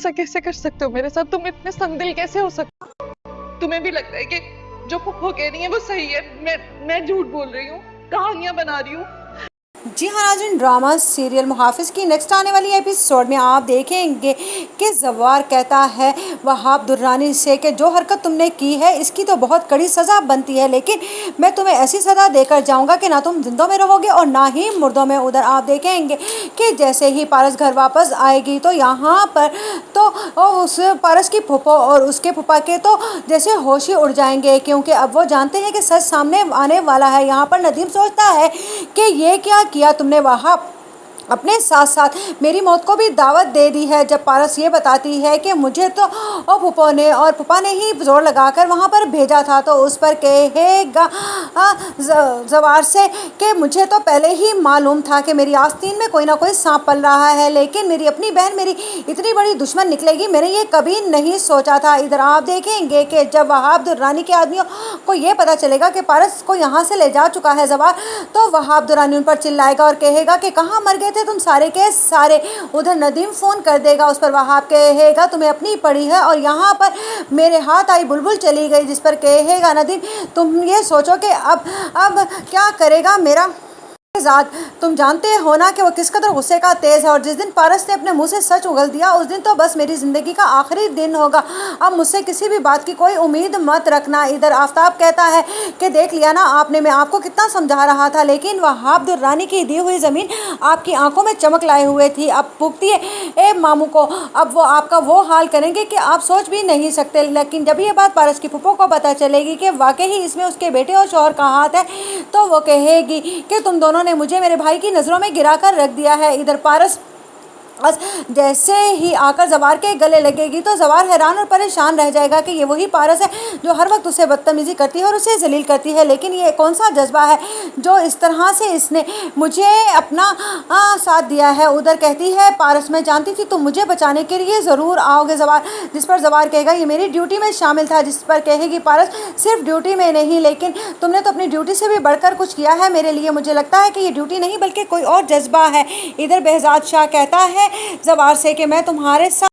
ऐसा कैसे कर सकते हो मेरे साथ? तुम इतने संगदिल कैसे हो सकते हो? तुम्हें भी लगता है कि जो फुप्पो कह रही है वो सही है? मैं झूठ बोल रही हूँ, कहानियां बना रही हूँ? जी हाँ नाज़रीन, ड्रामा सीरियल मुहाफिज की नेक्स्ट आने वाली एपिसोड में आप देखेंगे कि जवार कहता है वहाब दुर्रानी से कि जो हरकत तुमने की है इसकी तो बहुत कड़ी सज़ा बनती है, लेकिन मैं तुम्हें ऐसी सज़ा देकर जाऊंगा कि ना तुम जिंदों में रहोगे और ना ही मुर्दों में। उधर आप देखेंगे कि जैसे ही पारस घर वापस आएगी तो यहाँ पर तो उस पारस की फूफो और उसके फूफा के तो जैसे होश ही उड़ जाएंगे, क्योंकि अब वो जानते हैं कि सच सामने आने वाला है। यहाँ पर नदीम सोचता है कि ये क्या किया तुमने वहाँ, अपने साथ साथ मेरी मौत को भी दावत दे दी है। जब पारस ये बताती है कि मुझे तो पुप्पा ने ही जोर लगाकर वहाँ पर भेजा था, तो उस पर कहेगा जवार से कि मुझे तो पहले ही मालूम था कि मेरी आस्तीन में कोई ना कोई सांप पल रहा है, लेकिन मेरी अपनी बहन मेरी इतनी बड़ी दुश्मन निकलेगी, मैंने ये कभी नहीं सोचा था। इधर आप देखेंगे कि जब वहाब दुर्रानी के आदमियों को ये पता चलेगा कि पारस को यहाँ से ले जा चुका है जवार, तो वहाब दुर्रानी उन पर चिल्लाएगा और कहेगा कि कहाँ मर गए थे तुम सारे के सारे। उधर नदीम फ़ोन कर देगा, उस पर वहाब कहेगा तुम्हें अपनी पड़ी है, और यहाँ पर मेरे हाथ आई बुलबुल चली गई, जिस पर कहेगा नदीम तुम ये सोचो कि अब क्या करेगा मेरा ज़ात। तुम जानते हो ना कि वो किस कदर गुस्से का तेज़ है, और जिस दिन पारस ने अपने मुंह से सच उगल दिया उस दिन तो बस मेरी ज़िंदगी का आखिरी दिन होगा। अब मुझसे किसी भी बात की कोई उम्मीद मत रखना। इधर आफ्ताब कहता है कि देख लिया ना आपने, मैं आपको कितना समझा रहा था, लेकिन वहाब दुर्रानी की दी हुई ज़मीन आपकी आंखों में चमक लाए हुए थी। अब भुगतिए ए मामू को, अब वो आपका वो हाल करेंगे कि आप सोच भी नहीं सकते। लेकिन जब ये बात पारस की फूफो को पता चलेगी कि वाकई ही इसमें उसके बेटे और शौहर का हाथ है, तो वो कहेगी कि तुम दोनों ने मुझे मेरे भाई की नज़रों में गिरा कर रख दिया है। इधर पारस जैसे ही आकर जवार के गले लगेगी तो जवार हैरान और परेशान रह जाएगा कि ये वही पारस है जो हर वक्त उसे बदतमीज़ी करती है और उसे जलील करती है, लेकिन ये कौन सा जज्बा है जो इस तरह से इसने मुझे अपना साथ दिया है। उधर कहती है पारस मैं जानती थी तुम मुझे बचाने के लिए ज़रूर आओगे जवार, जिस पर जवार कहेगा ये मेरी ड्यूटी में शामिल था, जिस पर कहेगी पारस सिर्फ ड्यूटी में नहीं, लेकिन तुमने तो अपनी ड्यूटी से भी बढ़कर कुछ किया है मेरे लिए। मुझे लगता है कि ये ड्यूटी नहीं बल्कि कोई और जज्बा है। इधर behzad शाह कहता है जवार से कि मैं तुम्हारे साथ